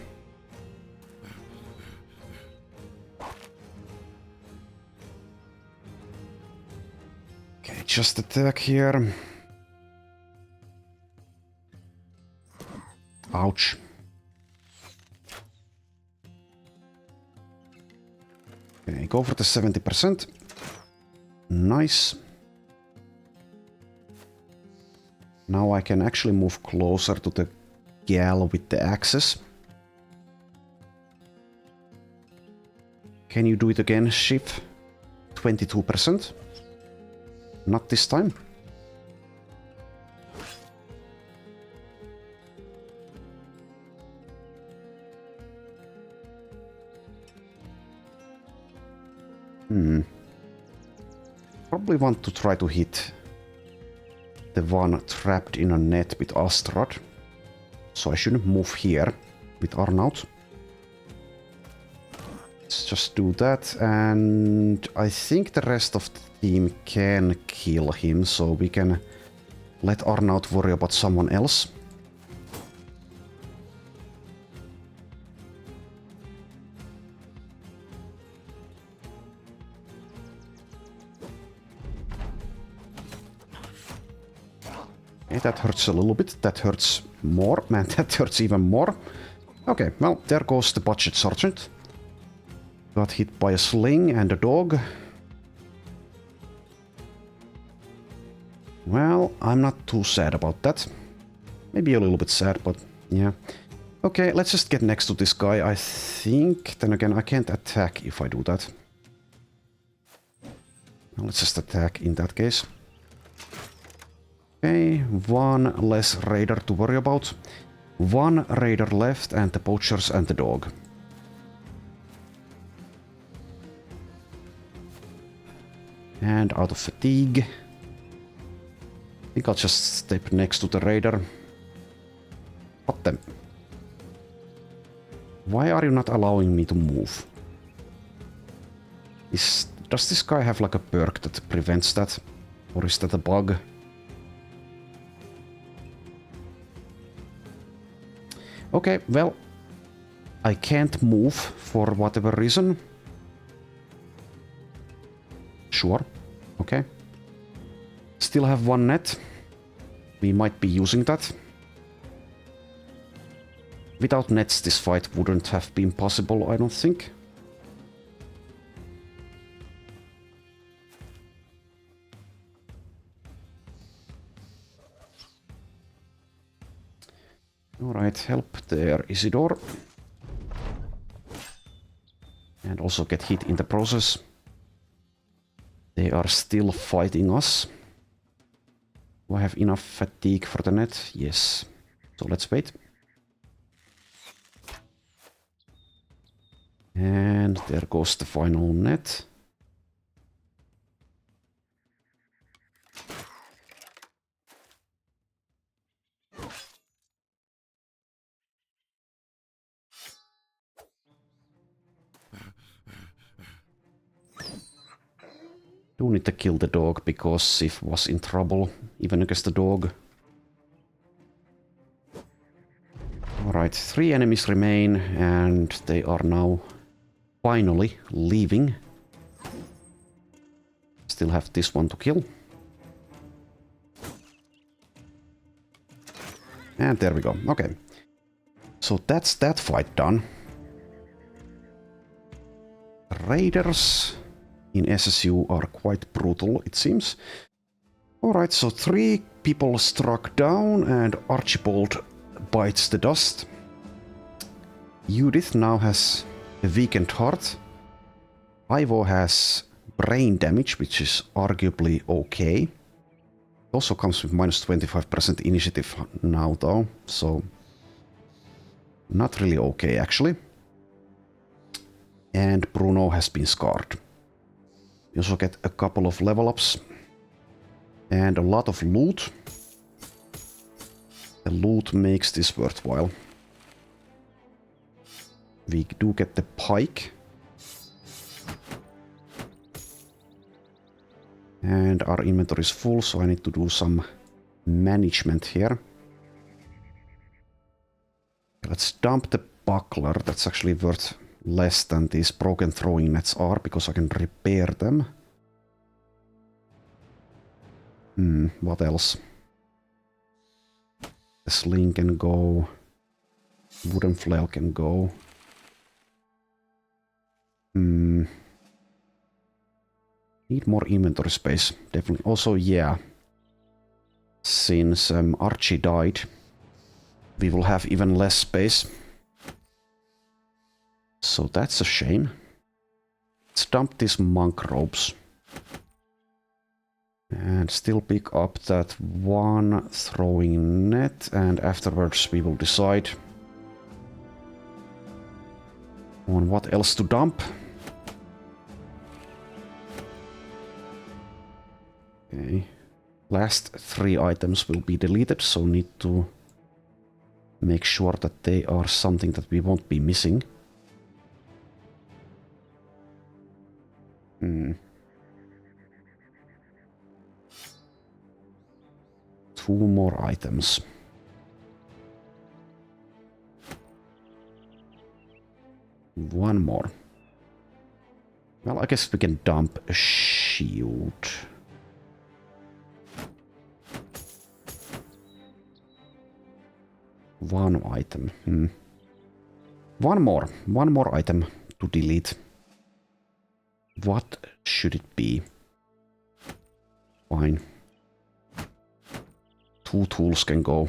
Okay, just attack here. Ouch. Okay, go for the 70%. Nice. Now I can actually move closer to the gal with the axes. Can you do it again, ship? 22%. Not this time. Probably want to try to hit the one trapped in a net with Astrad. So I shouldn't move here with Arnaut. Let's just do that, and I think the rest of the team can kill him, so we can let Arnaut worry about someone else. Okay, that hurts a little bit. That hurts more. Man, that hurts even more. Okay, well, there goes the budget sergeant. Got hit by a sling and a dog. Well, I'm not too sad about that. Maybe a little bit sad, but yeah. Okay, let's just get next to this guy, I think. Then again, I can't attack if I do that. Well, let's just attack in that case. Okay, one less raider to worry about. One raider left, and the poachers and the dog. And out of fatigue. I think I'll just step next to the raider. What the? Why are you not allowing me to move? Does this guy have like a perk that prevents that? Or is that a bug? Okay, well, I can't move for whatever reason. Sure, okay. Still have one net. We might be using that. Without nets, this fight wouldn't have been possible, I don't think. Alright, help there, Isidore. And also get hit in the process. They are still fighting us. Do I have enough fatigue for the net? Yes. So let's wait. And there goes the final net. Do need to kill the dog because Sif was in trouble, even against the dog. Alright, 3 enemies remain, and they are now finally leaving. Still have this one to kill. And there we go. Okay. So that's that fight done. Raiders in SSU are quite brutal, it seems. Alright, so 3 people struck down, and Archibald bites the dust. Judith now has a weakened heart. Ivo has brain damage, which is arguably okay. Also comes with minus 25% initiative now though, so not really okay actually. And Bruno has been scarred. You also get a couple of level ups and a lot of loot. The loot makes this worthwhile. We do get the pike. And our inventory is full, so I need to do some management here. Let's dump the buckler. That's actually worth less than these broken throwing nets are, because I can repair them. What else? The sling can go. Wooden flail can go. Need more inventory space, definitely. Also, yeah, since Archie died, we will have even less space. So that's a shame. Let's dump these monk robes. And still pick up that one throwing net, and afterwards we will decide on what else to dump. Okay. Last 3 items will be deleted, so need to make sure that they are something that we won't be missing. 2 more items. One more. Well, I guess we can dump a shield. one item. One more item to delete. What should it be? Fine. 2 tools can go.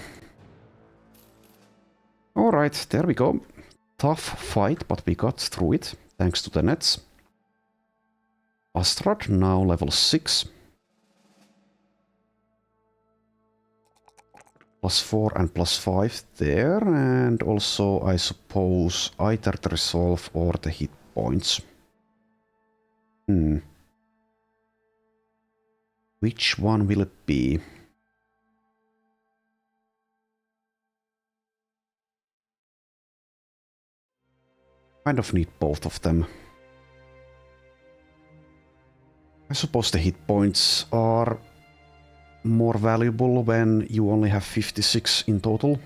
Alright, there we go. Tough fight, but we got through it, thanks to the nets. Astrad, now level 6. +4 and +5 there, and also I suppose either the resolve or the hit points. Which one will it be? Kind of need both of them. I suppose the hit points are more valuable when you only have 56 in total.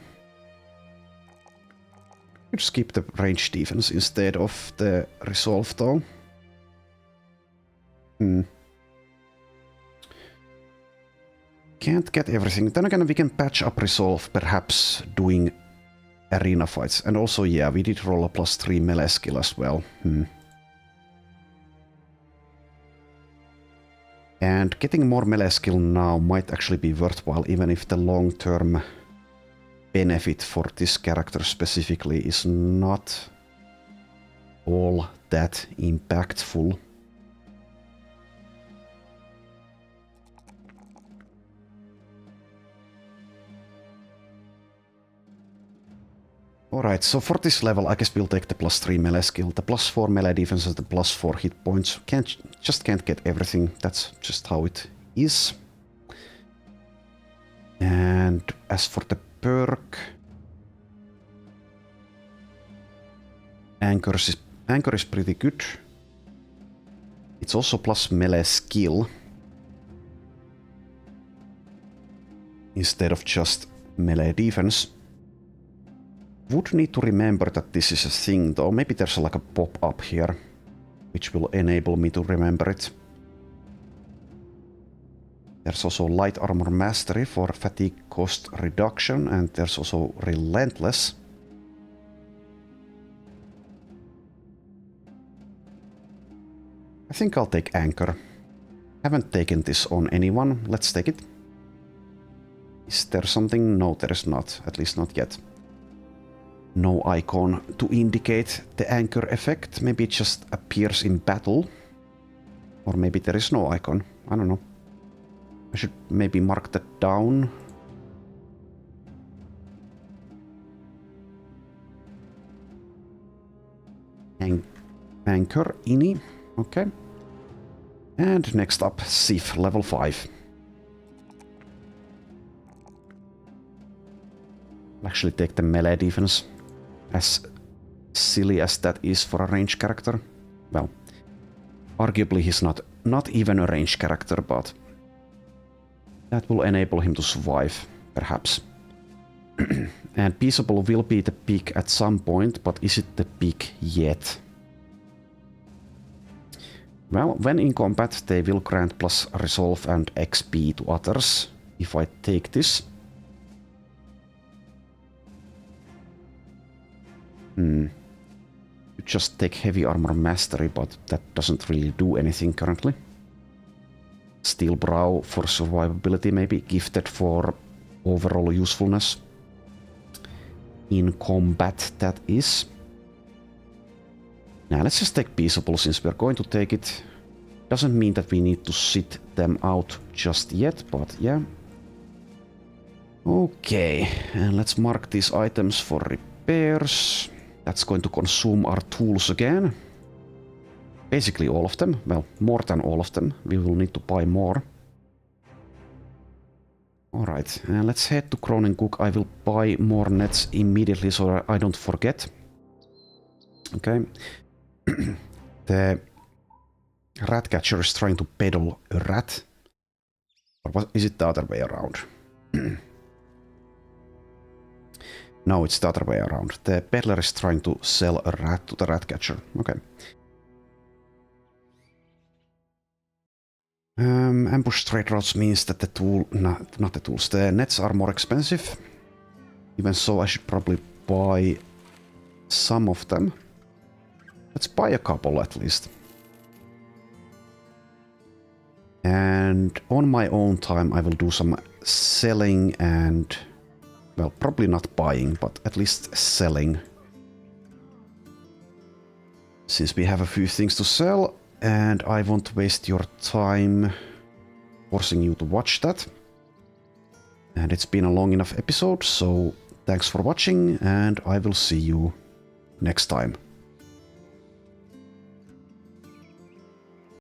Could skip the range defense instead of the resolve though. Can't get everything. Then again, we can patch up resolve, perhaps doing arena fights. And also, yeah, we did roll a +3 melee skill as well. And getting more melee skill now might actually be worthwhile, even if the long-term benefit for this character specifically is not all that impactful. Alright, so for this level I guess we'll take the +3 melee skill, the +4 melee defense and the +4 hit points. Just can't get everything, that's just how it is. And as for the perk, Anchor is pretty good. It's also plus melee skill instead of just melee defense. Would need to remember that this is a thing though. Maybe there's like a pop-up here which will enable me to remember it. There's also light armor mastery for fatigue cost reduction, and there's also relentless. I think I'll take Anchor. Haven't taken this on anyone. Let's take it. Is there something? No, there is not. At least not yet. No icon to indicate the Anchor effect. Maybe it just appears in battle. Or maybe there is no icon. I don't know. I should maybe mark that down. Anchor, ini. Okay. And next up, Sif, level 5. I'll actually take the melee defense. As silly as that is for a range character. Well, arguably he's not even a range character, but that will enable him to survive, perhaps. And Peaceable will be the peak at some point, but is it the peak yet? Well, when in combat, they will grant plus resolve and XP to others. If I take this. You just take heavy armor mastery, but that doesn't really do anything currently. Steel brow for survivability, maybe gifted for overall usefulness. In combat, that is. Now let's just take Peaceable since we're going to take it. Doesn't mean that we need to sit them out just yet, but yeah. Okay, and let's mark these items for repairs. That's going to consume our tools again. Basically all of them. Well, more than all of them. We will need to buy more. Alright, let's head to Cronin Cook. I will buy more nets immediately so I don't forget. Okay. The rat catcher is trying to peddle a rat. Or is it the other way around? No, it's the other way around. The peddler is trying to sell a rat to the rat catcher. Okay. Ambush trade routes means that the tool... not the tools. The nets are more expensive. Even so, I should probably buy some of them. Let's buy a couple at least. And on my own time, I will do some selling and, well, probably not buying, but at least selling. Since we have a few things to sell, and I won't waste your time forcing you to watch that. And it's been a long enough episode, so thanks for watching, and I will see you next time.